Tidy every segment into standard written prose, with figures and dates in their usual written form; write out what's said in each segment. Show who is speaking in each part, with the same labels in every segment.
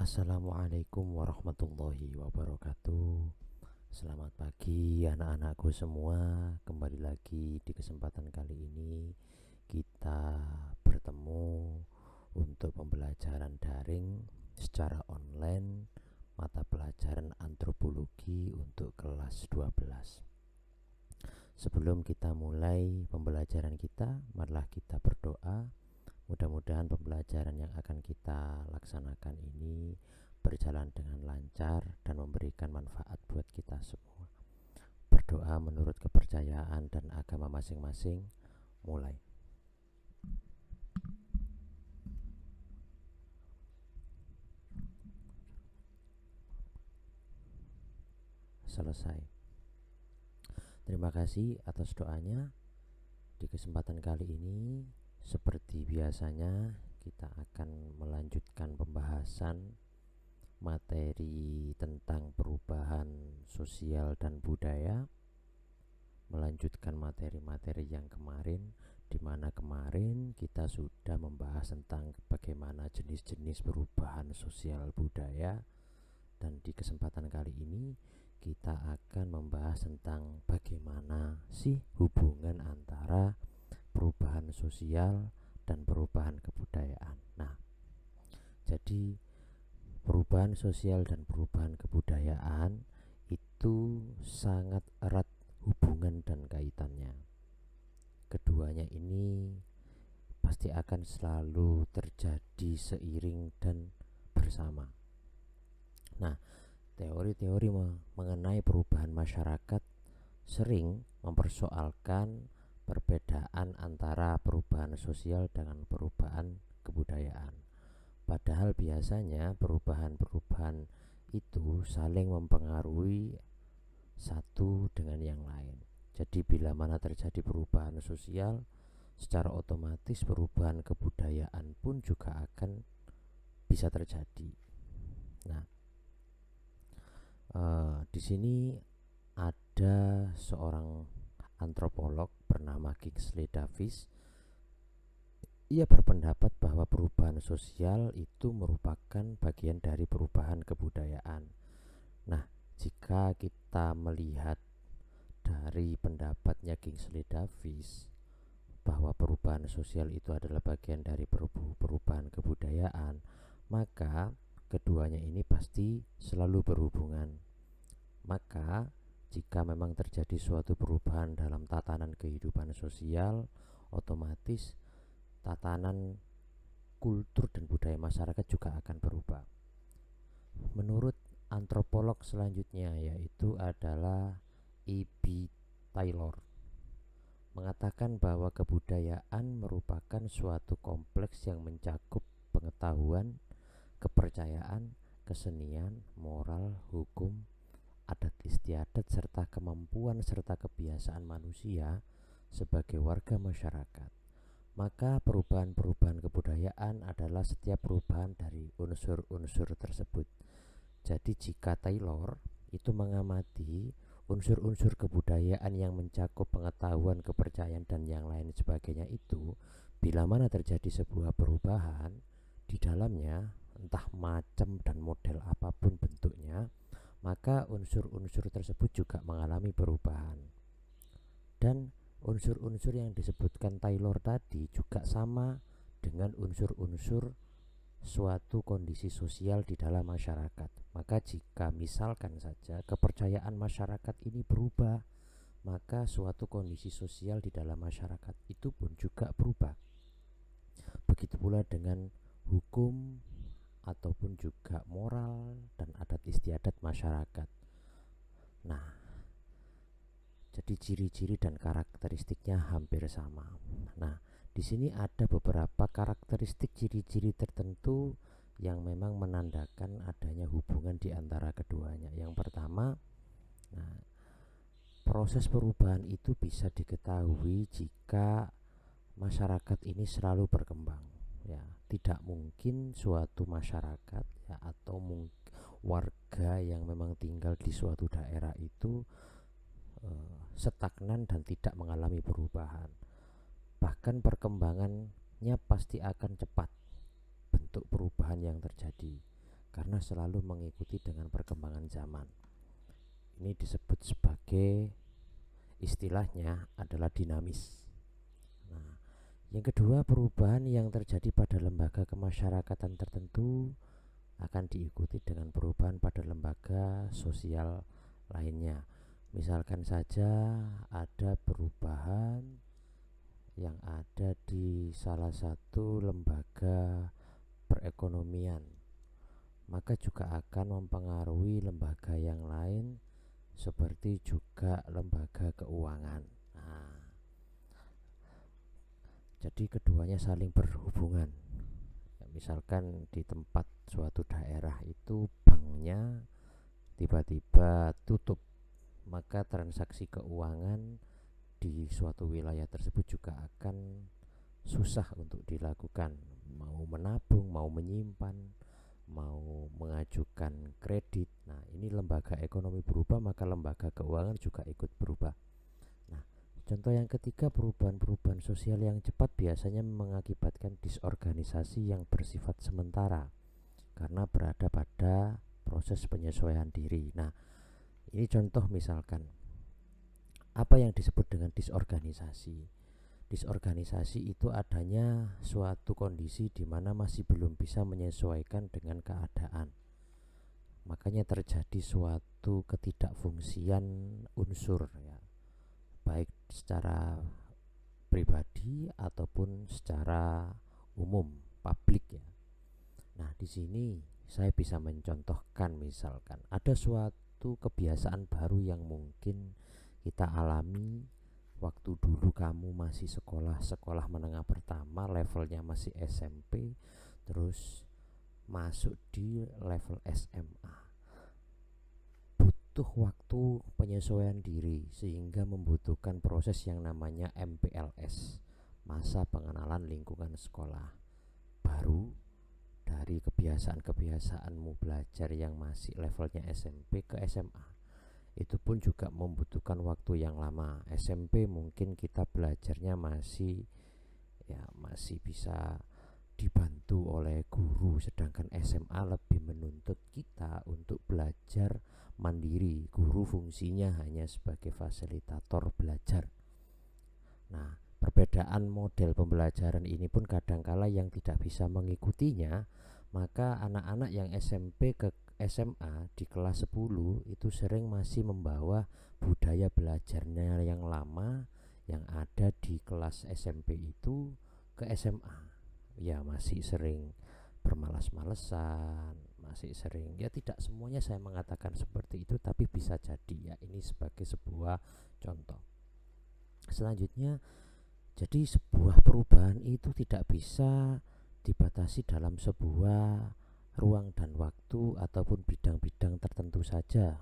Speaker 1: Assalamualaikum warahmatullahi wabarakatuh. Selamat pagi anak-anakku semua. Kembali lagi di kesempatan kali ini kita bertemu untuk pembelajaran daring secara online mata pelajaran antropologi untuk kelas 12. Sebelum kita mulai pembelajaran kita, marilah kita berdoa. Mudah-mudahan pembelajaran yang akan kita laksanakan ini berjalan dengan lancar dan memberikan manfaat buat kita semua. Berdoa menurut kepercayaan dan agama masing-masing. Mulai. Selesai. Terima kasih atas doanya. Di kesempatan kali ini, seperti biasanya, kita akan melanjutkan pembahasan materi tentang perubahan sosial dan budaya, melanjutkan materi-materi yang kemarin, di mana kemarin kita sudah membahas tentang bagaimana jenis-jenis perubahan sosial budaya, dan di kesempatan kali ini kita akan membahas tentang bagaimana sih hubungan antara perubahan sosial dan perubahan kebudayaan. Nah, jadi perubahan sosial dan perubahan kebudayaan itu sangat erat hubungan dan kaitannya. Keduanya ini pasti akan selalu terjadi seiring dan bersama. Nah, teori-teori mengenai perubahan masyarakat sering mempersoalkan perbedaan antara perubahan sosial dengan perubahan kebudayaan. Padahal biasanya perubahan-perubahan itu saling mempengaruhi satu dengan yang lain. Jadi bila mana terjadi perubahan sosial, secara otomatis perubahan kebudayaan pun juga akan bisa terjadi. Nah, di sini ada seorang antropolog bernama Kingsley Davis. Ia berpendapat bahwa perubahan sosial itu merupakan bagian dari perubahan kebudayaan. Nah, jika kita melihat dari pendapatnya Kingsley Davis bahwa perubahan sosial itu adalah bagian dari perubahan kebudayaan, maka keduanya ini pasti selalu berhubungan. Maka jika memang terjadi suatu perubahan dalam tatanan kehidupan sosial, otomatis tatanan kultur dan budaya masyarakat juga akan berubah. Menurut antropolog selanjutnya, yaitu adalah E.B. Taylor, mengatakan bahwa kebudayaan merupakan suatu kompleks yang mencakup pengetahuan, kepercayaan, kesenian, moral, hukum, adat istiadat, serta kemampuan serta kebiasaan manusia sebagai warga masyarakat. Maka perubahan-perubahan kebudayaan adalah setiap perubahan dari unsur-unsur tersebut. Jadi jika Taylor itu mengamati unsur-unsur kebudayaan yang mencakup pengetahuan, kepercayaan, dan yang lain sebagainya itu, bila mana terjadi sebuah perubahan di dalamnya, entah macam dan model apapun bentuknya, maka unsur-unsur tersebut juga mengalami perubahan. Dan unsur-unsur yang disebutkan Taylor tadi juga sama dengan unsur-unsur suatu kondisi sosial di dalam masyarakat. Maka jika misalkan saja kepercayaan masyarakat ini berubah, maka suatu kondisi sosial di dalam masyarakat itu pun juga berubah. Begitu pula dengan hukum ataupun juga moral dan adat istiadat masyarakat. Nah, jadi ciri-ciri dan karakteristiknya hampir sama. Nah, di sini ada beberapa karakteristik ciri-ciri tertentu yang memang menandakan adanya hubungan di antara keduanya. Yang pertama, proses perubahan itu bisa diketahui jika masyarakat ini selalu berkembang. Ya, tidak mungkin suatu masyarakat atau warga yang memang tinggal di suatu daerah itu stagnan dan tidak mengalami perubahan. Bahkan perkembangannya pasti akan cepat bentuk perubahan yang terjadi, karena selalu mengikuti dengan perkembangan zaman. Ini disebut sebagai, istilahnya adalah dinamis. Nah, yang kedua, perubahan yang terjadi pada lembaga kemasyarakatan tertentu akan diikuti dengan perubahan pada lembaga sosial lainnya. Misalkan saja ada perubahan yang ada di salah satu lembaga perekonomian, maka juga akan mempengaruhi lembaga yang lain seperti juga lembaga keuangan. Nah, jadi keduanya saling berhubungan. Misalkan di tempat suatu daerah itu banknya tiba-tiba tutup, maka transaksi keuangan di suatu wilayah tersebut juga akan susah untuk dilakukan. Mau menabung, mau menyimpan, mau mengajukan kredit. Nah, ini lembaga ekonomi berubah, maka lembaga keuangan juga ikut berubah. Nah, contoh yang ketiga, perubahan-perubahan sosial yang cepat biasanya mengakibatkan disorganisasi yang bersifat sementara karena berada pada proses penyesuaian diri. Nah, ini contoh misalkan apa yang disebut dengan disorganisasi. Disorganisasi itu adanya suatu kondisi di mana masih belum bisa menyesuaikan dengan keadaan. Makanya terjadi suatu ketidakfungsian unsur, ya, baik secara pribadi ataupun secara umum, publik, ya. Nah, di sini saya bisa mencontohkan, misalkan ada suatu kebiasaan baru yang mungkin kita alami waktu dulu kamu masih sekolah menengah pertama, levelnya masih SMP, terus masuk di level SMA. Butuh waktu penyesuaian diri sehingga membutuhkan proses yang namanya MPLS, masa pengenalan lingkungan sekolah baru. Dari kebiasaan-kebiasaanmu belajar yang masih levelnya SMP ke SMA, itu pun juga membutuhkan waktu yang lama. SMP mungkin kita belajarnya masih bisa dibantu oleh guru, sedangkan SMA lebih menuntut kita untuk belajar mandiri. Guru fungsinya hanya sebagai fasilitator belajar. Nah, perbedaan model pembelajaran ini pun kadangkala yang tidak bisa mengikutinya, maka anak-anak yang SMP ke SMA di kelas 10 itu sering masih membawa budaya belajarnya yang lama yang ada di kelas SMP itu ke SMA. Ya, masih sering bermalas-malesan, masih sering, ya tidak semuanya saya mengatakan seperti itu, tapi bisa jadi, ya, ini sebagai sebuah contoh. Selanjutnya, jadi sebuah perubahan itu tidak bisa dibatasi dalam sebuah ruang dan waktu ataupun bidang-bidang tertentu saja.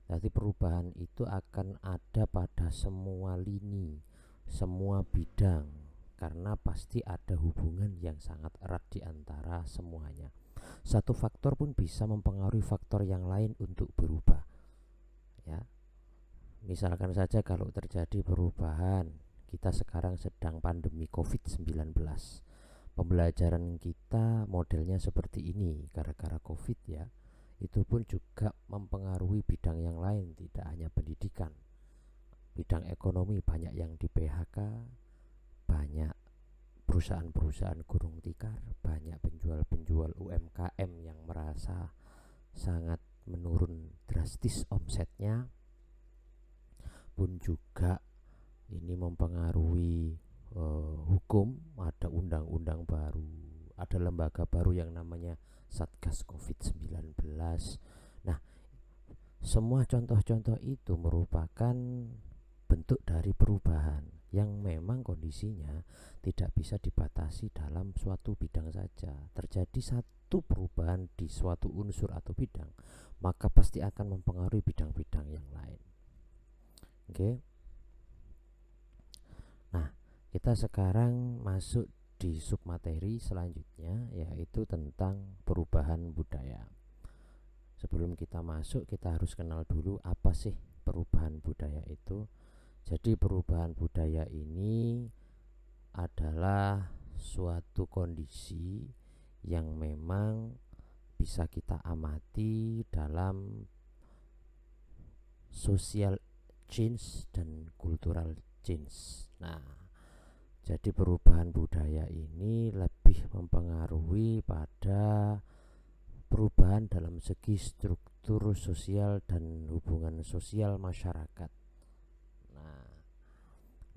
Speaker 1: Jadi perubahan itu akan ada pada semua lini, semua bidang, karena pasti ada hubungan yang sangat erat di antara semuanya. Satu faktor pun bisa mempengaruhi faktor yang lain untuk berubah. Ya. Misalkan saja kalau terjadi perubahan, kita sekarang sedang pandemi COVID-19. Pembelajaran kita modelnya seperti ini gara-gara COVID, ya. Itu pun juga mempengaruhi bidang yang lain, tidak hanya pendidikan. Bidang ekonomi banyak yang di PHK, banyak perusahaan-perusahaan gulung tikar, banyak penjual-penjual UMKM yang merasa sangat menurun drastis omsetnya, pun juga ini mempengaruhi hukum. Ada undang-undang baru, ada lembaga baru yang namanya Satgas COVID-19. Nah, semua contoh-contoh itu merupakan bentuk dari perubahan yang memang kondisinya tidak bisa dibatasi dalam suatu bidang saja. Terjadi satu perubahan di suatu unsur atau bidang, maka pasti akan mempengaruhi bidang-bidang yang lain. Oke. Nah, kita sekarang masuk di submateri selanjutnya, yaitu tentang perubahan budaya. Sebelum kita masuk, kita harus kenal dulu apa sih perubahan budaya itu. Jadi perubahan budaya ini adalah suatu kondisi yang memang bisa kita amati dalam social change dan cultural change. Nah, jadi perubahan budaya ini lebih mempengaruhi pada perubahan dalam segi struktur sosial dan hubungan sosial masyarakat.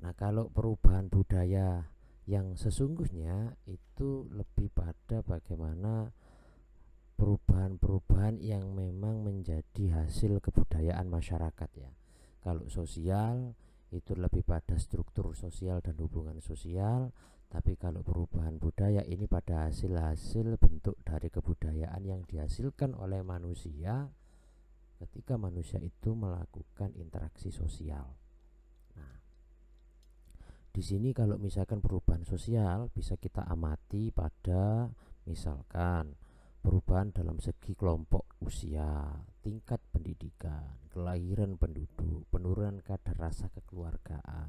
Speaker 1: Nah, kalau perubahan budaya yang sesungguhnya itu lebih pada bagaimana perubahan-perubahan yang memang menjadi hasil kebudayaan masyarakat ya. Kalau sosial itu lebih pada struktur sosial dan hubungan sosial, tapi kalau perubahan budaya ini pada hasil-hasil bentuk dari kebudayaan yang dihasilkan oleh manusia ketika manusia itu melakukan interaksi sosial. Nah, di sini kalau misalkan perubahan sosial bisa kita amati pada misalkan perubahan dalam segi kelompok usia, tingkat pendidikan, kelahiran penduduk, penurunan kadar rasa kekeluargaan.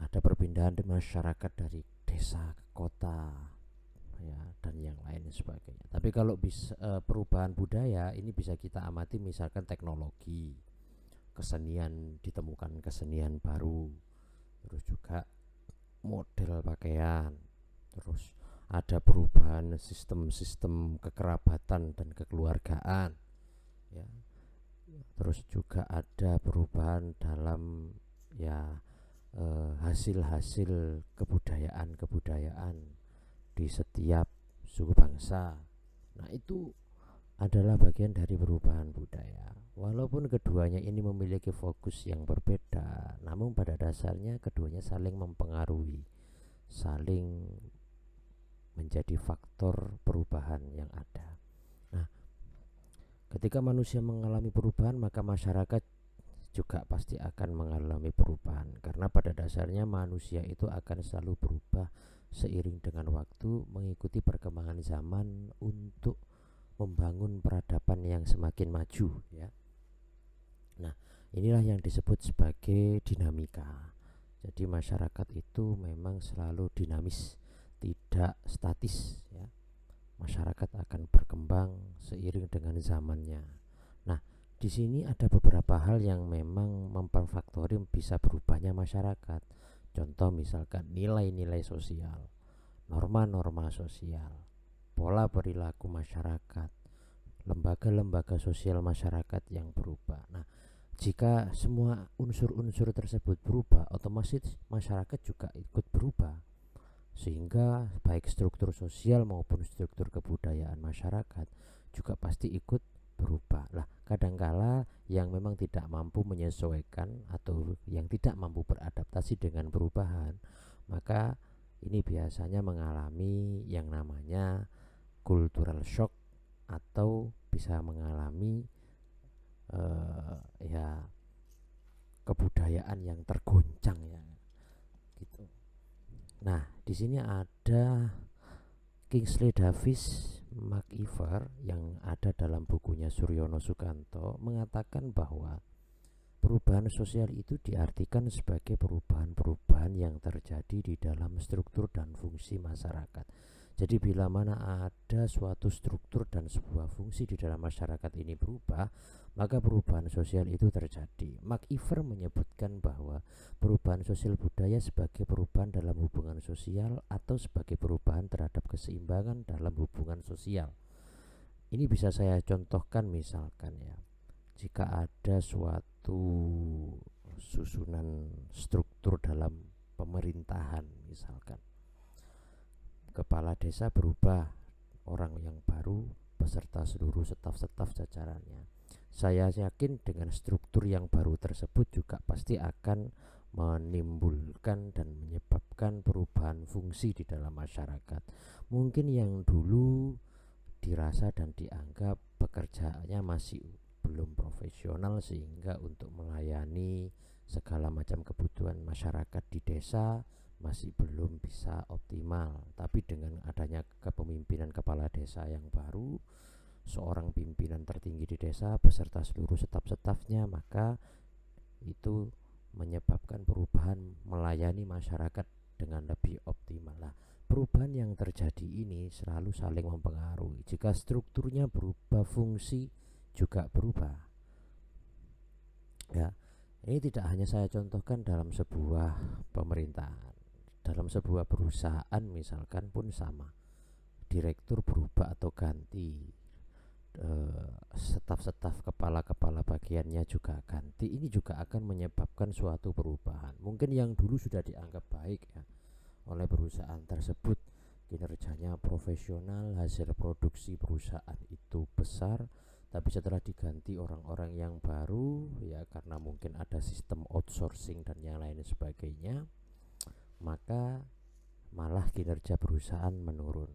Speaker 1: Ada perpindahan di masyarakat dari desa ke kota, ya, dan yang lain sebagainya. Tapi kalau perubahan budaya ini bisa kita amati misalkan teknologi, kesenian, ditemukan kesenian baru, terus juga model pakaian, terus ada perubahan sistem-sistem kekerabatan dan kekeluargaan ya. Terus juga ada perubahan dalam ya hasil-hasil kebudayaan di setiap suku bangsa. Nah, itu adalah bagian dari perubahan budaya. Walaupun keduanya ini memiliki fokus yang berbeda, namun pada dasarnya keduanya saling mempengaruhi, saling menjadi faktor perubahan yang ada. Nah, ketika manusia mengalami perubahan, maka masyarakat juga pasti akan mengalami perubahan, karena pada dasarnya manusia itu akan selalu berubah seiring dengan waktu, mengikuti perkembangan zaman untuk membangun peradaban yang semakin maju ya. Nah, inilah yang disebut sebagai dinamika. Jadi masyarakat itu memang selalu dinamis, tidak statis ya. Masyarakat akan berkembang seiring dengan zamannya. Nah, di sini ada beberapa hal yang memang memperfaktori bisa berubahnya masyarakat. Contoh misalkan nilai-nilai sosial, norma-norma sosial, pola perilaku masyarakat, lembaga-lembaga sosial masyarakat yang berubah. Nah, jika semua unsur-unsur tersebut berubah, otomatis masyarakat juga ikut berubah, sehingga baik struktur sosial maupun struktur kebudayaan masyarakat juga pasti ikut berubah. Lah, kadangkala yang memang tidak mampu menyesuaikan atau yang tidak mampu beradaptasi dengan perubahan, maka ini biasanya mengalami yang namanya cultural shock atau bisa mengalami ya kebudayaan yang tergoncang ya gitu. Nah, di sini ada Kingsley Davis McIver yang ada dalam bukunya Suryono Sukanto mengatakan bahwa perubahan sosial itu diartikan sebagai perubahan-perubahan yang terjadi di dalam struktur dan fungsi masyarakat. Jadi bila mana ada suatu struktur dan sebuah fungsi di dalam masyarakat ini berubah, maka perubahan sosial itu terjadi. McIver menyebutkan bahwa perubahan sosial budaya sebagai perubahan dalam hubungan sosial atau sebagai perubahan terhadap keseimbangan dalam hubungan sosial. Ini bisa saya contohkan misalkan ya, jika ada suatu susunan struktur dalam pemerintahan misalkan, kepala desa berubah, orang yang baru beserta seluruh staf-staf jajarannya. Saya yakin dengan struktur yang baru tersebut juga pasti akan menimbulkan dan menyebabkan perubahan fungsi di dalam masyarakat. Mungkin yang dulu dirasa dan dianggap pekerjaannya masih belum profesional sehingga untuk melayani segala macam kebutuhan masyarakat di desa masih belum bisa optimal. Tapi dengan adanya kepemimpinan kepala desa yang baru, seorang pimpinan tertinggi di desa beserta seluruh staf-stafnya, maka itu menyebabkan perubahan melayani masyarakat dengan lebih optimal. Nah, perubahan yang terjadi ini selalu saling mempengaruhi. Jika strukturnya berubah, fungsi juga berubah. Ya, ini tidak hanya saya contohkan dalam sebuah pemerintahan, dalam sebuah perusahaan misalkan pun sama. Direktur berubah atau ganti, staf-staf kepala-kepala bagiannya juga ganti. Ini juga akan menyebabkan suatu perubahan. Mungkin yang dulu sudah dianggap baik ya oleh perusahaan tersebut, kinerjanya profesional, hasil produksi perusahaan itu besar, tapi setelah diganti orang-orang yang baru ya, karena mungkin ada sistem outsourcing dan yang lain sebagainya, maka malah kinerja perusahaan menurun.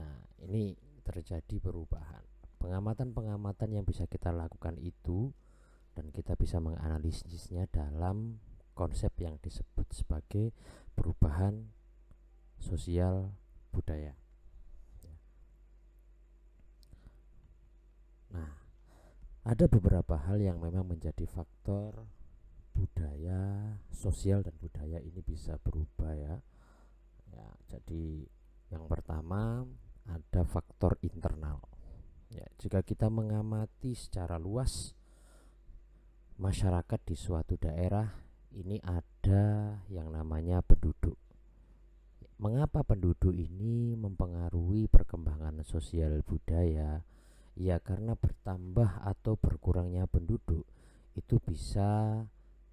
Speaker 1: Nah, ini terjadi perubahan. Pengamatan-pengamatan yang bisa kita lakukan itu, dan kita bisa menganalisisnya dalam konsep yang disebut sebagai perubahan sosial budaya. Nah, ada beberapa hal yang memang menjadi faktor budaya, sosial dan budaya ini bisa berubah ya. Jadi yang pertama ada faktor internal. Ya, jika kita mengamati secara luas masyarakat di suatu daerah, ini ada yang namanya penduduk. Mengapa penduduk ini mempengaruhi perkembangan sosial budaya? Ya, karena bertambah atau berkurangnya penduduk itu bisa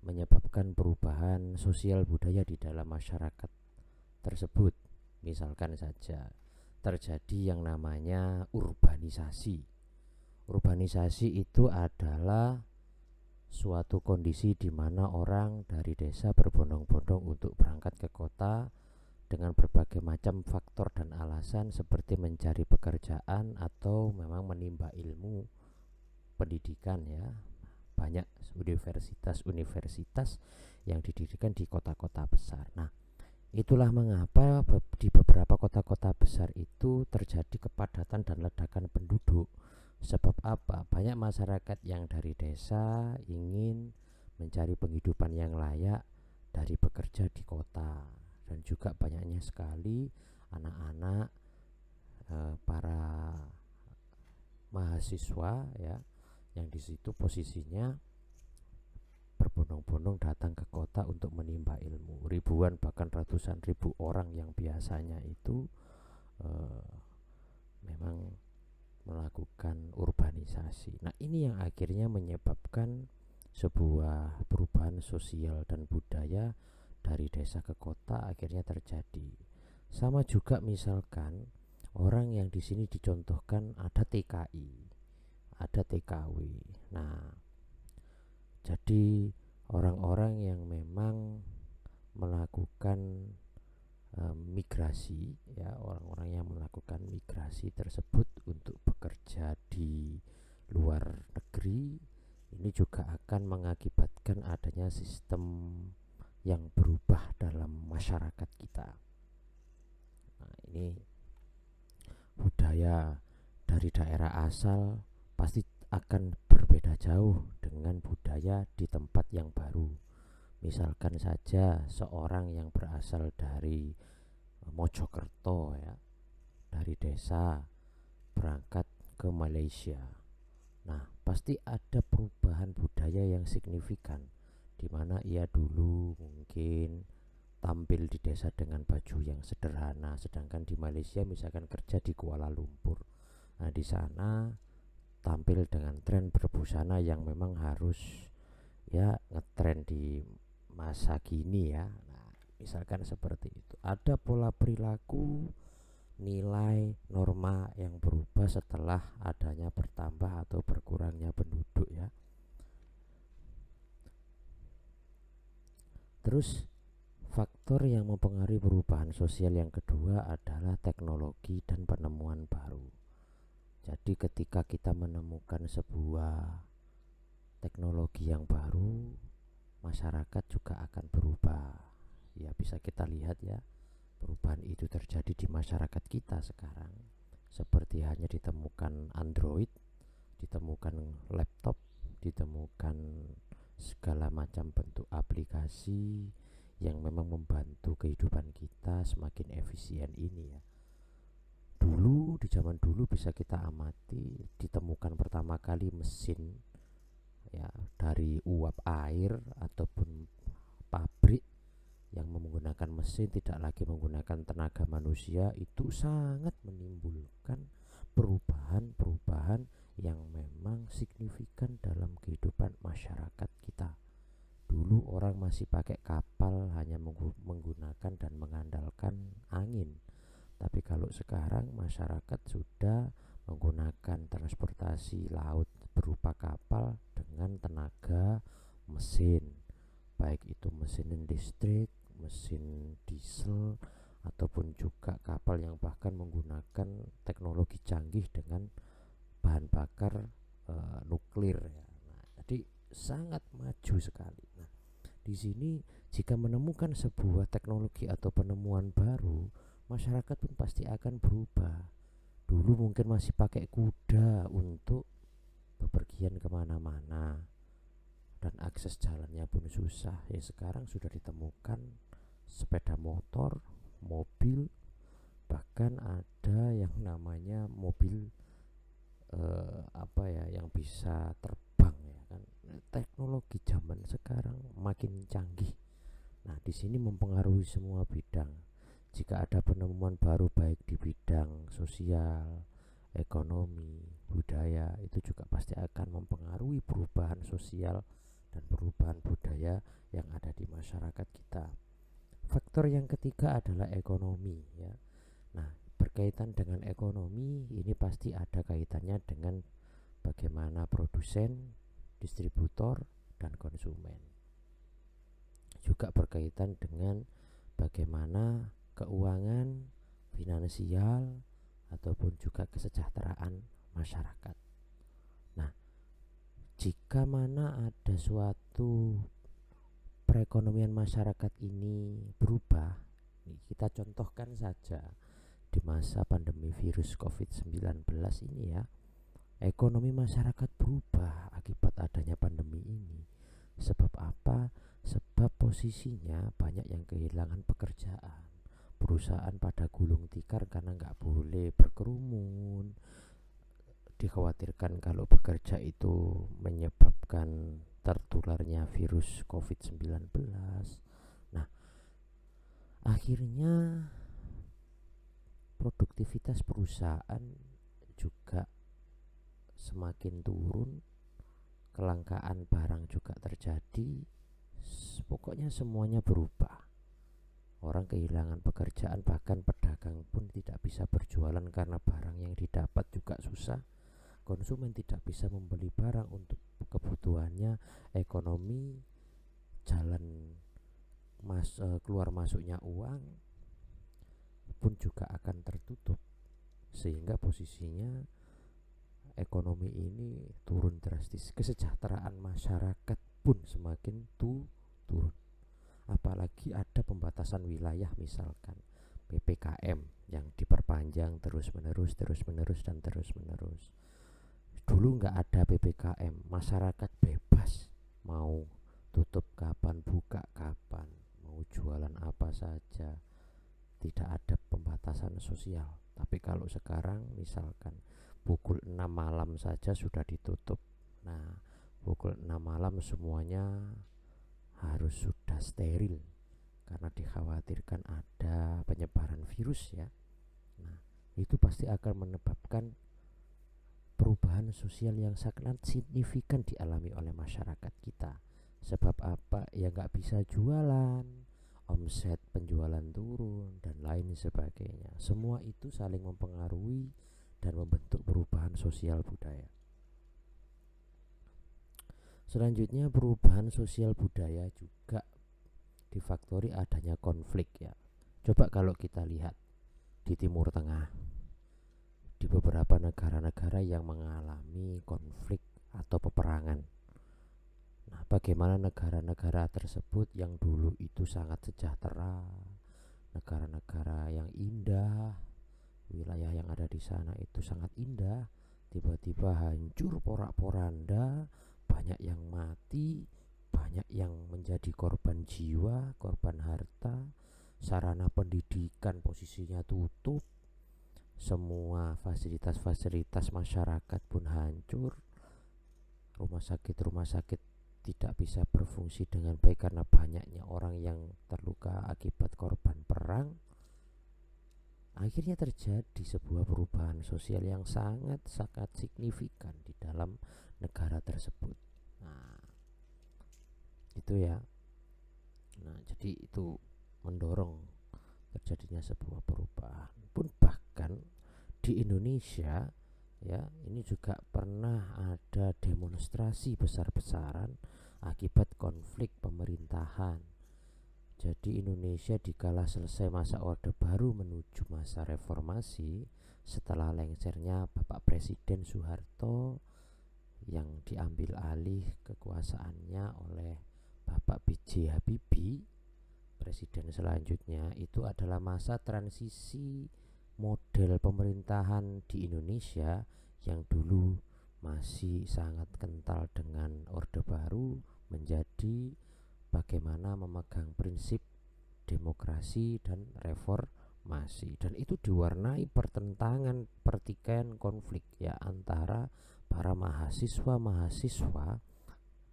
Speaker 1: menyebabkan perubahan sosial budaya di dalam masyarakat tersebut. Misalkan saja terjadi yang namanya urbanisasi. Urbanisasi itu adalah suatu kondisi di mana orang dari desa berbondong-bondong untuk berangkat ke kota dengan berbagai macam faktor dan alasan, seperti mencari pekerjaan atau memang menimba ilmu pendidikan ya. Banyak universitas-universitas yang didirikan di kota-kota besar. Nah, itulah mengapa di beberapa kota-kota besar itu terjadi kepadatan dan ledakan penduduk. Sebab apa? Banyak masyarakat yang dari desa ingin mencari penghidupan yang layak dari bekerja di kota, dan juga banyaknya sekali anak-anak, para mahasiswa ya, yang di situ posisinya berbondong-bondong datang ke kota untuk menimba ilmu. Ribuan bahkan ratusan ribu orang yang biasanya itu memang melakukan urbanisasi. Nah, ini yang akhirnya menyebabkan sebuah perubahan sosial dan budaya dari desa ke kota akhirnya terjadi. Sama juga misalkan orang yang di sini dicontohkan ada TKI, ada TKW. Nah, jadi orang-orang yang memang melakukan migrasi ya, orang-orang yang melakukan migrasi tersebut untuk bekerja di luar negeri, ini juga akan mengakibatkan adanya sistem yang berubah dalam masyarakat kita. Nah, ini budaya dari daerah asal pasti akan berbeda jauh dengan budaya di tempat yang baru. Misalkan saja seorang yang berasal dari Mojokerto ya, dari desa berangkat ke Malaysia. Nah, pasti ada perubahan budaya yang signifikan, di mana ia dulu mungkin tampil di desa dengan baju yang sederhana, sedangkan di Malaysia misalkan kerja di Kuala Lumpur. Nah, di sana tampil dengan tren berbusana yang memang harus ya ngetren di masa kini ya. Nah, misalkan seperti itu. Ada pola perilaku, nilai, norma yang berubah setelah adanya bertambah atau berkurangnya penduduk ya. Terus faktor yang mempengaruhi perubahan sosial yang kedua adalah teknologi dan penemuan baru. Jadi ketika kita menemukan sebuah teknologi yang baru, masyarakat juga akan berubah. Ya, bisa kita lihat ya, perubahan itu terjadi di masyarakat kita sekarang. Seperti hanya ditemukan Android, ditemukan laptop, ditemukan segala macam bentuk aplikasi yang memang membantu kehidupan kita semakin efisien ini ya. Dulu, di zaman dulu bisa kita amati, ditemukan pertama kali mesin ya dari uap air ataupun pabrik yang menggunakan mesin, tidak lagi menggunakan tenaga manusia, itu sangat menimbulkan perubahan-perubahan yang memang signifikan dalam kehidupan masyarakat kita. Dulu orang masih pakai kapal, hanya menggunakan dan mengandalkan angin. Tapi kalau sekarang masyarakat sudah menggunakan transportasi laut berupa kapal dengan tenaga mesin, baik itu mesin listrik, mesin diesel, ataupun juga kapal yang bahkan menggunakan teknologi canggih dengan bahan bakar nuklir ya. Nah, jadi sangat maju sekali. Nah, di sini jika menemukan sebuah teknologi atau penemuan baru, masyarakat pun pasti akan berubah. Dulu mungkin masih pakai kuda untuk bepergian kemana-mana dan akses jalannya pun susah. Ya sekarang sudah ditemukan sepeda motor, mobil, bahkan ada yang namanya mobil yang bisa terbang ya kan. Teknologi zaman sekarang makin canggih. Nah, di sini mempengaruhi semua bidang. Jika ada penemuan baru baik di bidang sosial, ekonomi, budaya, itu juga pasti akan mempengaruhi perubahan sosial dan perubahan budaya yang ada di masyarakat kita. Faktor yang ketiga adalah ekonomi ya. Nah, berkaitan dengan ekonomi ini pasti ada kaitannya dengan bagaimana produsen, distributor, dan konsumen. Juga berkaitan dengan bagaimana keuangan, finansial, ataupun juga kesejahteraan masyarakat. Nah, jika mana ada suatu perekonomian masyarakat ini berubah, kita contohkan saja di masa pandemi virus COVID-19 ini ya, ekonomi masyarakat berubah akibat adanya pandemi ini. Sebab apa? Sebab posisinya banyak yang kehilangan pekerjaan. Perusahaan pada gulung tikar karena nggak boleh berkerumun. Dikhawatirkan kalau bekerja itu menyebabkan tertularnya virus COVID-19. Nah, akhirnya produktivitas perusahaan juga semakin turun, kelangkaan barang juga terjadi. Pokoknya semuanya berubah. Orang kehilangan pekerjaan, bahkan pedagang pun tidak bisa berjualan karena barang yang didapat juga susah. Konsumen tidak bisa membeli barang untuk kebutuhannya. Ekonomi, jalan keluar masuknya uang pun juga akan tertutup, sehingga posisinya ekonomi ini turun drastis. Kesejahteraan masyarakat pun semakin turun. Apalagi ada pembatasan wilayah, misalkan PPKM yang diperpanjang terus menerus dan terus menerus. Dulu nggak ada PPKM, masyarakat bebas mau tutup kapan, buka kapan, mau jualan apa saja, tidak ada pembatasan sosial. Tapi kalau sekarang misalkan pukul 6 malam saja sudah ditutup. Nah, pukul 6 malam semuanya harus sudah steril karena dikhawatirkan ada penyebaran virus ya. Nah, itu pasti akan menyebabkan perubahan sosial yang sangat signifikan dialami oleh masyarakat kita. Sebab apa? Ya nggak bisa jualan, omset penjualan turun, dan lain sebagainya. Semua itu saling mempengaruhi dan membentuk perubahan sosial budaya. Selanjutnya, perubahan sosial budaya juga difaktori adanya konflik ya. Coba kalau kita lihat di Timur Tengah, di beberapa negara-negara yang mengalami konflik atau peperangan. Nah, bagaimana negara-negara tersebut yang dulu itu sangat sejahtera, negara-negara yang indah, wilayah yang ada di sana itu sangat indah, tiba-tiba hancur porak-poranda, banyak yang mati, banyak yang menjadi korban jiwa, korban harta, sarana pendidikan posisinya tutup, semua fasilitas-fasilitas masyarakat pun hancur, rumah sakit tidak bisa berfungsi dengan baik karena banyaknya orang yang terluka akibat korban perang. Akhirnya terjadi sebuah perubahan sosial yang sangat signifikan di dalam negara tersebut. Nah, itu ya. Nah, jadi itu mendorong terjadinya sebuah perubahan. Pun bahkan di Indonesia ya, ini juga pernah ada demonstrasi besar-besaran akibat konflik pemerintahan. Jadi Indonesia dikala selesai masa Orde Baru menuju masa reformasi setelah lengsernya Bapak Presiden Soeharto yang diambil alih kekuasaannya oleh Bapak B.J. Habibie, presiden selanjutnya, itu adalah masa transisi model pemerintahan di Indonesia yang dulu masih sangat kental dengan Orde Baru menjadi bagaimana memegang prinsip demokrasi dan reformasi, dan itu diwarnai pertentangan, pertikaian, konflik ya antara para mahasiswa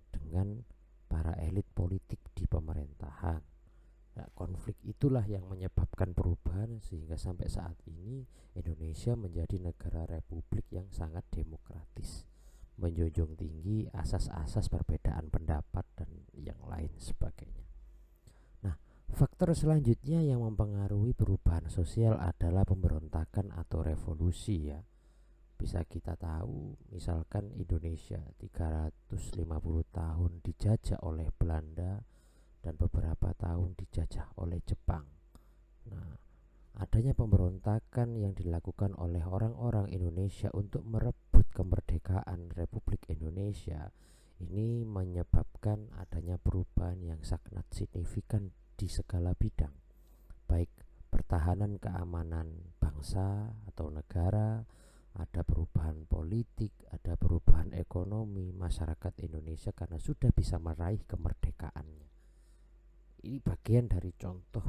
Speaker 1: dengan para elit politik di pemerintahan. Nah, konflik itulah yang menyebabkan perubahan sehingga sampai saat ini Indonesia menjadi negara republik yang sangat demokratis, menjunjung tinggi asas-asas perbedaan pendapat dan yang lain sebagainya. Nah, faktor selanjutnya yang mempengaruhi perubahan sosial adalah pemberontakan atau revolusi ya. Bisa kita tahu misalkan Indonesia 350 tahun dijajah oleh Belanda dan beberapa tahun dijajah oleh Jepang. Nah, adanya pemberontakan yang dilakukan oleh orang-orang Indonesia untuk merebut kemerdekaan Republik Indonesia ini menyebabkan adanya perubahan yang sangat signifikan di segala bidang, baik pertahanan keamanan bangsa atau negara, ada perubahan politik, ada perubahan ekonomi masyarakat Indonesia karena sudah bisa meraih kemerdekaannya. Ini bagian dari contoh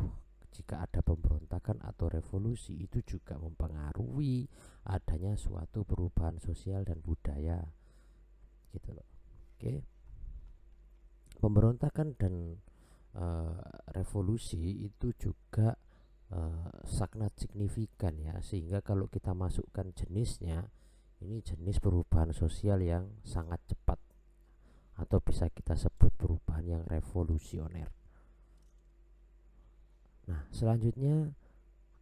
Speaker 1: jika ada pemberontakan atau revolusi itu juga mempengaruhi adanya suatu perubahan sosial dan budaya gitu loh. Oke. Pemberontakan dan revolusi itu juga sangat signifikan ya, sehingga kalau kita masukkan jenisnya, ini jenis perubahan sosial yang sangat cepat atau bisa kita sebut perubahan yang revolusioner. Nah, selanjutnya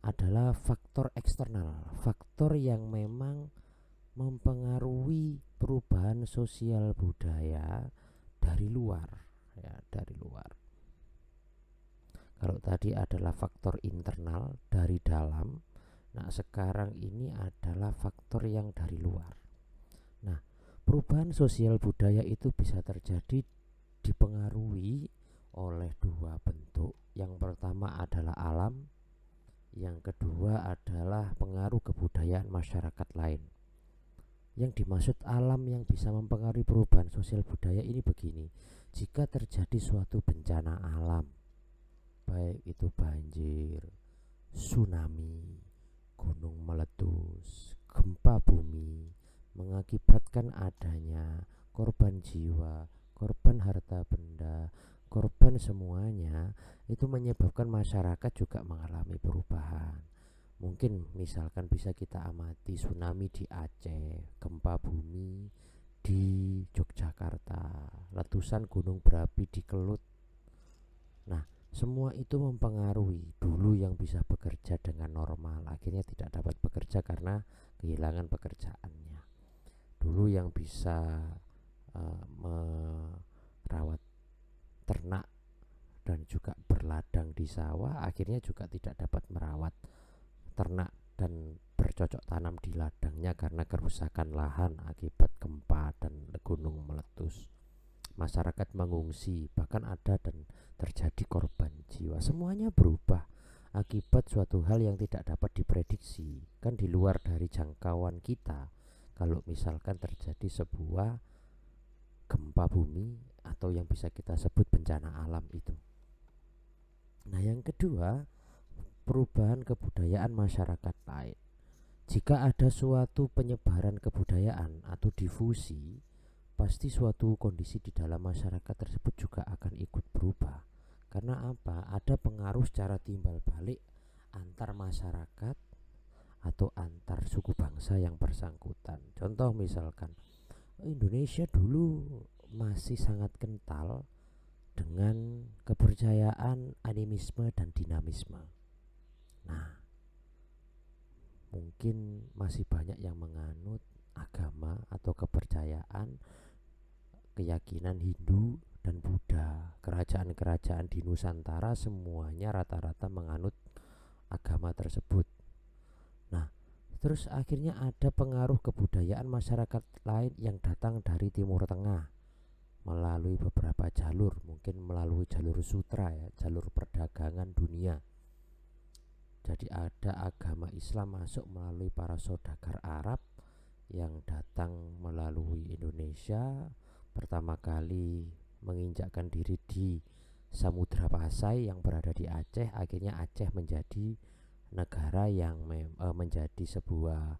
Speaker 1: adalah faktor eksternal, faktor yang memang mempengaruhi perubahan sosial budaya dari luar ya, dari luar. Kalau tadi adalah faktor internal dari dalam, nah sekarang ini adalah faktor yang dari luar. Nah, perubahan sosial budaya itu bisa terjadi dipengaruhi oleh dua bentuk. Yang pertama adalah alam, yang kedua adalah pengaruh kebudayaan masyarakat lain. Yang dimaksud alam yang bisa mempengaruhi perubahan sosial budaya ini begini: jika terjadi suatu bencana alam, baik itu banjir, tsunami, gunung meletus, gempa bumi, mengakibatkan adanya korban jiwa, korban harta benda, korban semuanya, itu menyebabkan masyarakat juga mengalami perubahan. Mungkin misalkan bisa kita amati tsunami di Aceh, gempa bumi di Yogyakarta, letusan gunung berapi di Kelut. Nah, semua itu mempengaruhi. Dulu yang bisa bekerja dengan normal akhirnya tidak dapat bekerja karena kehilangan pekerjaannya. Dulu yang bisa merawat ternak dan juga berladang di sawah akhirnya juga tidak dapat merawat ternak dan bercocok tanam di ladangnya karena kerusakan lahan akibat gempa dan gunung meletus. Masyarakat mengungsi, bahkan ada dan terjadi korban jiwa. Semuanya berubah akibat suatu hal yang tidak dapat diprediksi, kan di luar dari jangkauan kita. Kalau misalkan terjadi sebuah gempa bumi atau yang bisa kita sebut bencana alam itu. Nah, yang kedua, perubahan kebudayaan masyarakat lain. Jika ada suatu penyebaran kebudayaan atau difusi, pasti suatu kondisi di dalam masyarakat tersebut juga akan ikut berubah. Karena apa? Ada pengaruh secara timbal balik antar masyarakat atau antar suku bangsa yang bersangkutan. Contoh misalkan Indonesia dulu masih sangat kental dengan kepercayaan animisme dan dinamisme. Nah, mungkin masih banyak yang menganut agama atau kepercayaan keyakinan Hindu dan Buddha. Kerajaan-kerajaan di Nusantara semuanya rata-rata menganut agama tersebut. Nah, terus akhirnya ada pengaruh kebudayaan masyarakat lain yang datang dari Timur Tengah melalui beberapa jalur, mungkin melalui jalur sutra ya, jalur perdagangan dunia. Jadi ada agama Islam masuk melalui para saudagar Arab yang datang melalui Indonesia, pertama kali menginjakkan diri di Samudra Pasai yang berada di Aceh. Akhirnya Aceh menjadi negara yang menjadi sebuah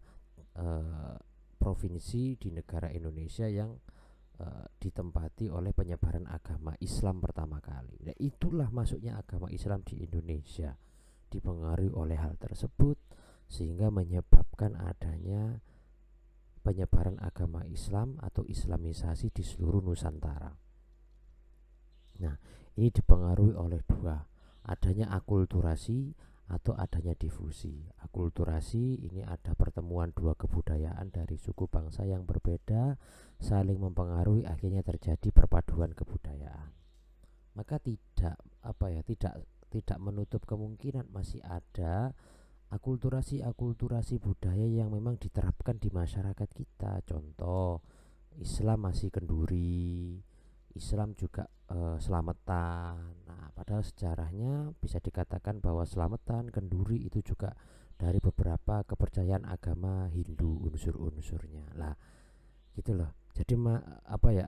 Speaker 1: provinsi di negara Indonesia yang ditempati oleh penyebaran agama Islam pertama kali. Nah, itulah masuknya agama Islam di Indonesia, dipengaruhi oleh hal tersebut sehingga menyebabkan adanya penyebaran agama Islam atau Islamisasi di seluruh Nusantara. Nah, ini dipengaruhi oleh dua, adanya akulturasi atau adanya difusi. Akulturasi ini ada pertemuan dua kebudayaan dari suku bangsa yang berbeda saling mempengaruhi, akhirnya terjadi perpaduan kebudayaan. Maka tidak menutup kemungkinan masih ada akulturasi budaya yang memang diterapkan di masyarakat kita. Contoh, Islam masih kenduri, Islam juga selamatan. Nah, padahal sejarahnya bisa dikatakan bahwa selamatan, kenduri itu juga dari beberapa kepercayaan agama Hindu unsur-unsurnya. Lah, gitu loh. Jadi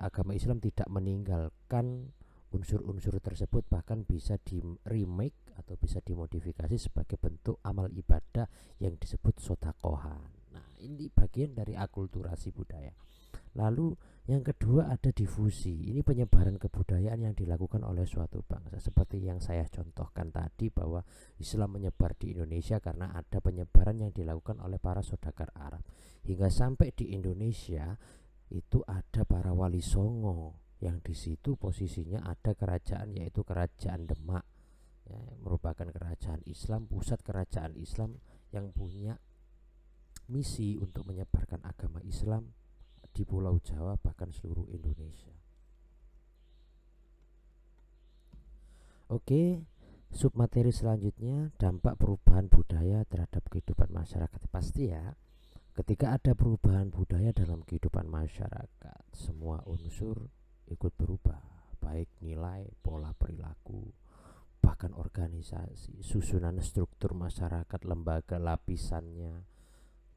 Speaker 1: agama Islam tidak meninggalkan unsur-unsur tersebut, bahkan bisa di remake atau bisa dimodifikasi sebagai bentuk amal ibadah yang disebut sodakohan. Nah, ini bagian dari akulturasi budaya. Lalu yang kedua ada difusi. Ini penyebaran kebudayaan yang dilakukan oleh suatu bangsa. Seperti yang saya contohkan tadi bahwa Islam menyebar di Indonesia karena ada penyebaran yang dilakukan oleh para saudagar Arab. Hingga sampai di Indonesia itu ada para wali songo yang di situ posisinya ada kerajaan, yaitu kerajaan Demak ya, merupakan kerajaan Islam, pusat kerajaan Islam yang punya misi untuk menyebarkan agama Islam di Pulau Jawa bahkan seluruh Indonesia. Oke, submateri selanjutnya, dampak perubahan budaya terhadap kehidupan masyarakat. Pasti ya, ketika ada perubahan budaya dalam kehidupan masyarakat, semua unsur ikut berubah, baik nilai, pola perilaku, bahkan organisasi, susunan struktur masyarakat, lembaga lapisannya,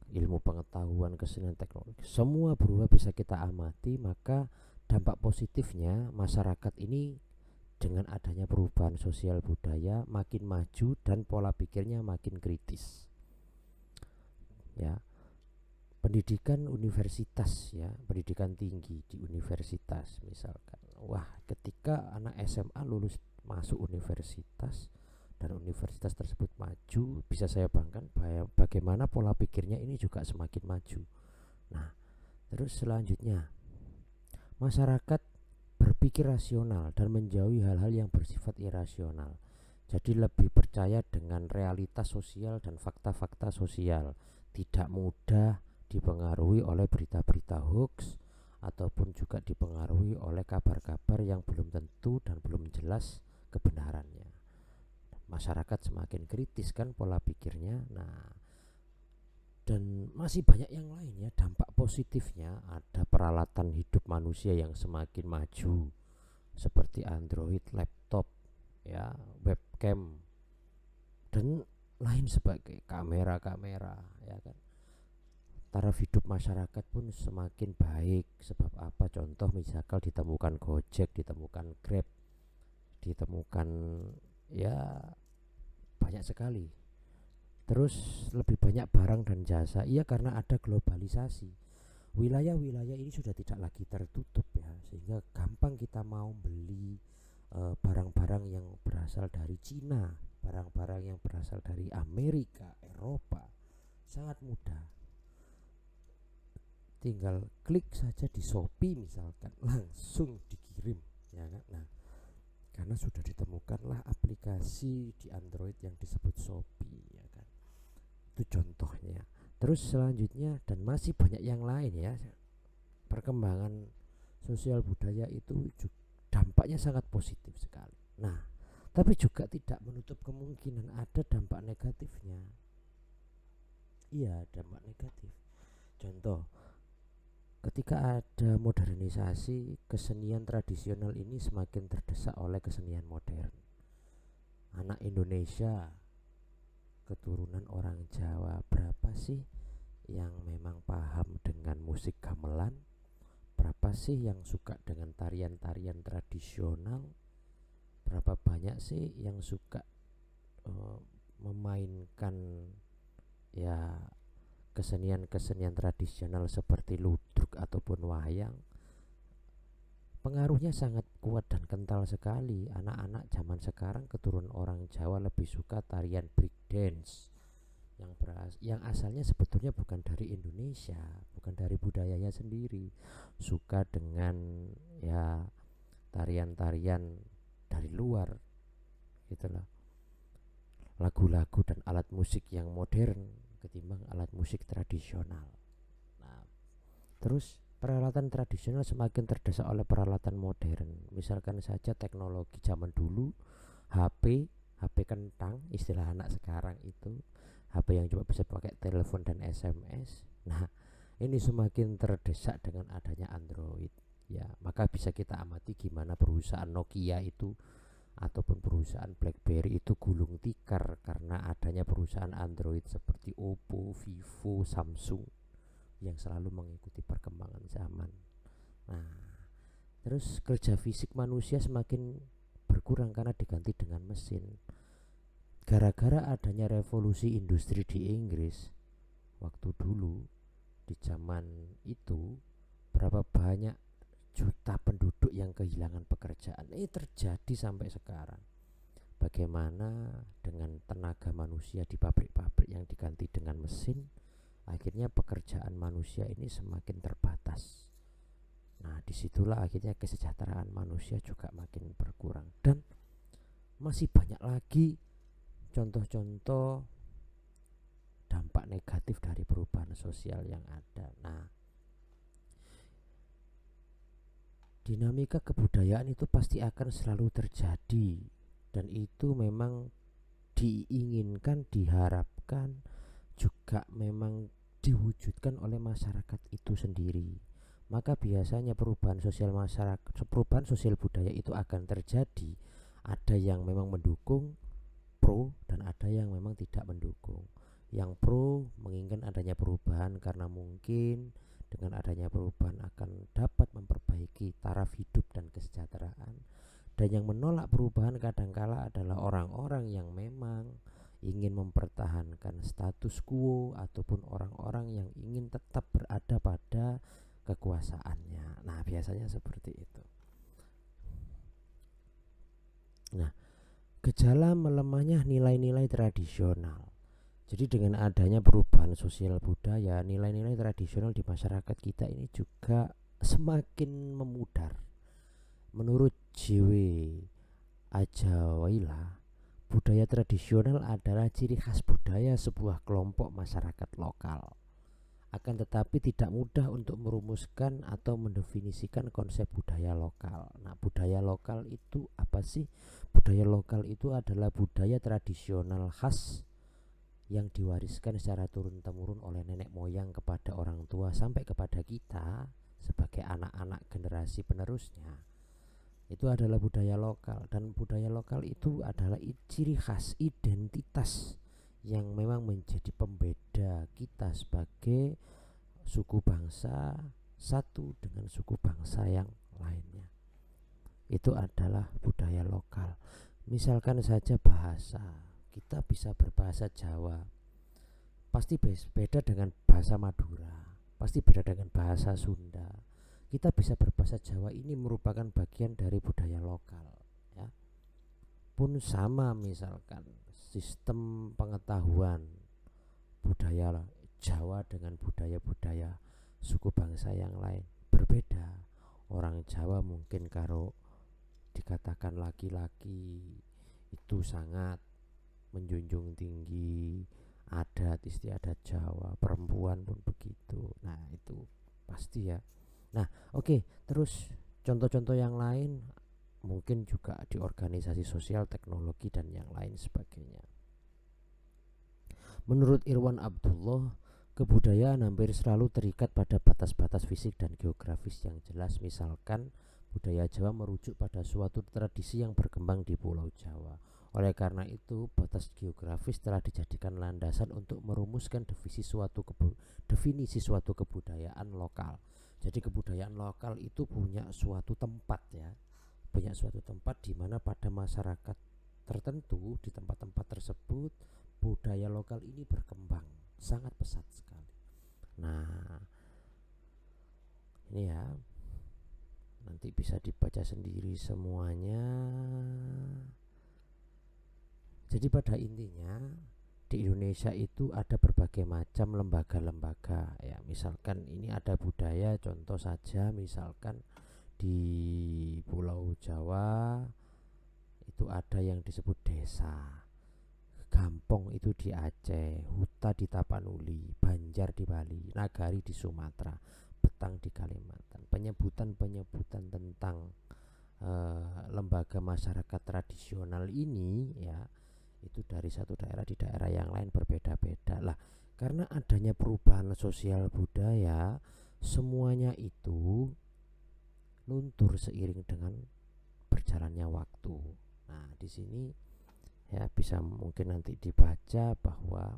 Speaker 1: ilmu pengetahuan, kesenian, teknologi, semua berubah bisa kita amati. Maka dampak positifnya, masyarakat ini dengan adanya perubahan sosial budaya makin maju dan pola pikirnya makin kritis ya. Pendidikan universitas ya, pendidikan tinggi di universitas misalkan, wah, ketika anak SMA lulus masuk universitas dan universitas tersebut maju, bisa saya bayangkan bagaimana pola pikirnya ini juga semakin maju. Nah, terus selanjutnya, masyarakat berpikir rasional dan menjauhi hal-hal yang bersifat irasional. Jadi lebih percaya dengan realitas sosial dan fakta-fakta sosial, tidak mudah dipengaruhi oleh berita-berita hoax ataupun juga dipengaruhi oleh kabar-kabar yang belum tentu dan belum jelas kebenarannya. Masyarakat semakin kritis kan pola pikirnya. Nah, dan masih banyak yang lain ya. Dampak positifnya ada peralatan hidup manusia yang semakin maju seperti Android, laptop ya, webcam dan lain sebagai kamera ya kan. taraf hidup masyarakat pun semakin baik. Sebab apa? Contoh misalkan ditemukan Gojek, ditemukan Grab, ditemukan ya banyak sekali. Terus lebih banyak barang dan jasa. Iya, karena ada globalisasi. Wilayah-wilayah ini sudah tidak lagi tertutup ya, sehingga gampang kita mau beli barang-barang yang berasal dari Cina, barang-barang yang berasal dari Amerika, Eropa, sangat mudah. Tinggal klik saja di Shopee misalkan, langsung dikirim, ya kan? Nah, karena sudah ditemukanlah aplikasi di Android yang disebut Shopee, ya kan? Itu contohnya. Terus selanjutnya, dan masih banyak yang lain ya, perkembangan sosial budaya itu dampaknya sangat positif sekali. Nah, tapi juga tidak menutup kemungkinan ada dampak negatifnya. Iya, dampak negatif. Contoh, ketika ada modernisasi, kesenian tradisional ini semakin terdesak oleh kesenian modern. Anak Indonesia keturunan orang Jawa berapa sih yang memang paham dengan musik gamelan? Berapa sih yang suka dengan tarian-tarian tradisional? Berapa banyak sih yang suka memainkan ya kesenian-kesenian tradisional seperti ludruk ataupun wayang? Pengaruhnya sangat kuat dan kental sekali. Anak-anak zaman sekarang keturunan orang Jawa lebih suka tarian break dance yang asalnya sebetulnya bukan dari Indonesia, bukan dari budayanya sendiri. Suka dengan ya tarian-tarian dari luar gitulah. Lagu-lagu dan alat musik yang modern ketimbang alat musik tradisional. Nah, terus peralatan tradisional semakin terdesak oleh peralatan modern. Misalkan saja teknologi zaman dulu, HP kentang, istilah anak sekarang itu, HP yang cuma bisa pakai telepon dan SMS. Nah, ini semakin terdesak dengan adanya Android. Ya, maka bisa kita amati gimana perusahaan Nokia itu ataupun perusahaan BlackBerry itu gulung tikar karena adanya perusahaan Android seperti Oppo, Vivo, Samsung yang selalu mengikuti perkembangan zaman. Nah, terus kerja fisik manusia semakin berkurang karena diganti dengan mesin. Gara-gara adanya revolusi industri di Inggris waktu dulu, di zaman itu, berapa banyak juta penduduk yang kehilangan pekerjaan. Ini terjadi sampai sekarang. Bagaimana dengan tenaga manusia di pabrik-pabrik yang diganti dengan mesin, akhirnya pekerjaan manusia ini semakin terbatas. Nah, disitulah akhirnya kesejahteraan manusia juga makin berkurang. Dan masih banyak lagi contoh-contoh dampak negatif dari perubahan sosial yang ada. Nah, dinamika kebudayaan itu pasti akan selalu terjadi, dan itu memang diinginkan, diharapkan, juga memang diwujudkan oleh masyarakat itu sendiri. Maka biasanya perubahan sosial masyarakat, perubahan sosial budaya itu akan terjadi. Ada yang memang mendukung, pro, dan ada yang memang tidak mendukung. Yang pro menginginkan adanya perubahan karena mungkin dengan adanya perubahan akan dapat memperbaiki taraf hidup dan kesejahteraan. Dan yang menolak perubahan kadangkala adalah orang-orang yang memang ingin mempertahankan status quo ataupun orang-orang yang ingin tetap berada pada kekuasaannya. Nah, biasanya seperti itu. Nah, gejala melemahnya nilai-nilai tradisional. Jadi dengan adanya perubahan sosial budaya, nilai-nilai tradisional di masyarakat kita ini juga semakin memudar. Menurut J.W. Ajawaila, budaya tradisional adalah ciri khas budaya sebuah kelompok masyarakat lokal. Akan tetapi tidak mudah untuk merumuskan atau mendefinisikan konsep budaya lokal. Nah, budaya lokal itu apa sih? Budaya lokal itu adalah budaya tradisional khas yang diwariskan secara turun-temurun oleh nenek moyang kepada orang tua sampai kepada kita sebagai anak-anak generasi penerusnya. Itu adalah budaya lokal, dan budaya lokal itu adalah ciri khas, identitas yang memang menjadi pembeda kita sebagai suku bangsa satu dengan suku bangsa yang lainnya. Itu adalah budaya lokal. Misalkan saja bahasa, kita bisa berbahasa Jawa, pasti beda dengan bahasa Madura, pasti beda dengan bahasa Sunda. Kita bisa berbahasa Jawa, ini merupakan bagian dari budaya lokal, ya. Pun sama, misalkan sistem pengetahuan budaya Jawa dengan budaya-budaya suku bangsa yang lain berbeda. Orang Jawa mungkin karo dikatakan laki-laki itu sangat menjunjung tinggi adat istiadat Jawa, perempuan pun begitu. Nah, itu pasti ya. Nah, oke, terus contoh-contoh yang lain mungkin juga di organisasi sosial, teknologi dan yang lain sebagainya. Menurut Irwan Abdullah, kebudayaan hampir selalu terikat pada batas-batas fisik dan geografis yang jelas. Misalkan budaya Jawa merujuk pada suatu tradisi yang berkembang di Pulau Jawa. Oleh karena itu, batas geografis telah dijadikan landasan untuk merumuskan definisi suatu kebudayaan lokal. Jadi kebudayaan lokal itu punya suatu tempat, ya, punya suatu tempat di mana pada masyarakat tertentu di tempat-tempat tersebut budaya lokal ini berkembang sangat pesat sekali. Nah, ini ya, nanti bisa dibaca sendiri semuanya. Jadi pada intinya di Indonesia itu ada berbagai macam lembaga-lembaga, ya. Misalkan ini ada budaya, contoh saja misalkan di Pulau Jawa itu ada yang disebut desa, Gampong itu di Aceh, Huta di Tapanuli, Banjar di Bali, Nagari di Sumatera, Betang di Kalimantan. Penyebutan tentang lembaga masyarakat tradisional ini, ya, itu dari satu daerah di daerah yang lain berbeda-beda lah. Karena adanya perubahan sosial budaya, semuanya itu luntur seiring dengan berjalannya waktu. Nah, di sini ya bisa mungkin nanti dibaca bahwa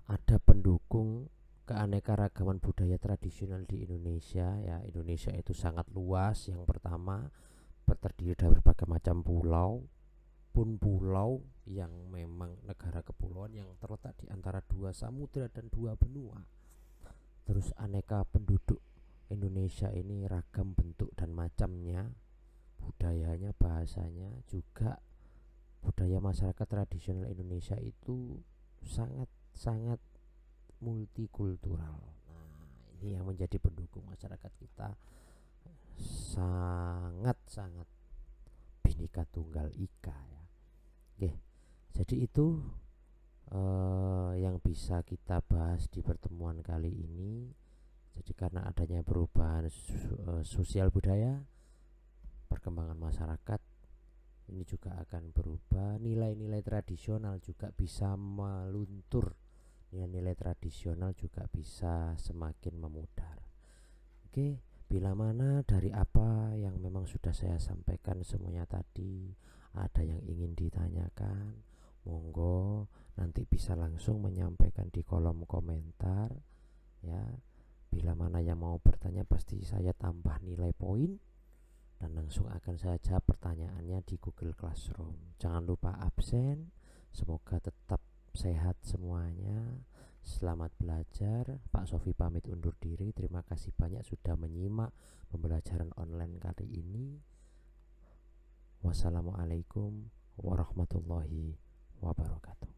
Speaker 1: ada pendukung keanekaragaman budaya tradisional di Indonesia, ya. Indonesia itu sangat luas. Yang pertama, terdiri dari berbagai macam pulau, pun pulau yang memang negara kepulauan yang terletak di antara dua samudra dan dua benua. Terus aneka penduduk Indonesia ini ragam bentuk dan macamnya, budayanya, bahasanya, juga budaya masyarakat tradisional Indonesia itu sangat multikultural. Nah, ini yang menjadi pendukung masyarakat kita sangat Bhinneka Tunggal Ika, ya. Oke, jadi itu yang bisa kita bahas di pertemuan kali ini. Jadi karena adanya perubahan sosial budaya, perkembangan masyarakat ini juga akan berubah. Nilai-nilai tradisional juga bisa meluntur, nilai-nilai tradisional juga bisa semakin memudar. Oke, bila mana dari apa yang memang sudah saya sampaikan semuanya tadi ada yang ingin ditanyakan, monggo nanti bisa langsung menyampaikan di kolom komentar, ya. Bila mana yang mau bertanya pasti saya tambah nilai poin dan langsung akan saya jawab pertanyaannya di Google Classroom. Jangan lupa absen. Semoga tetap sehat semuanya. Selamat belajar. Pak Sofi pamit undur diri. Terima kasih banyak sudah menyimak pembelajaran online kali ini. Wassalamualaikum warahmatullahi wabarakatuh.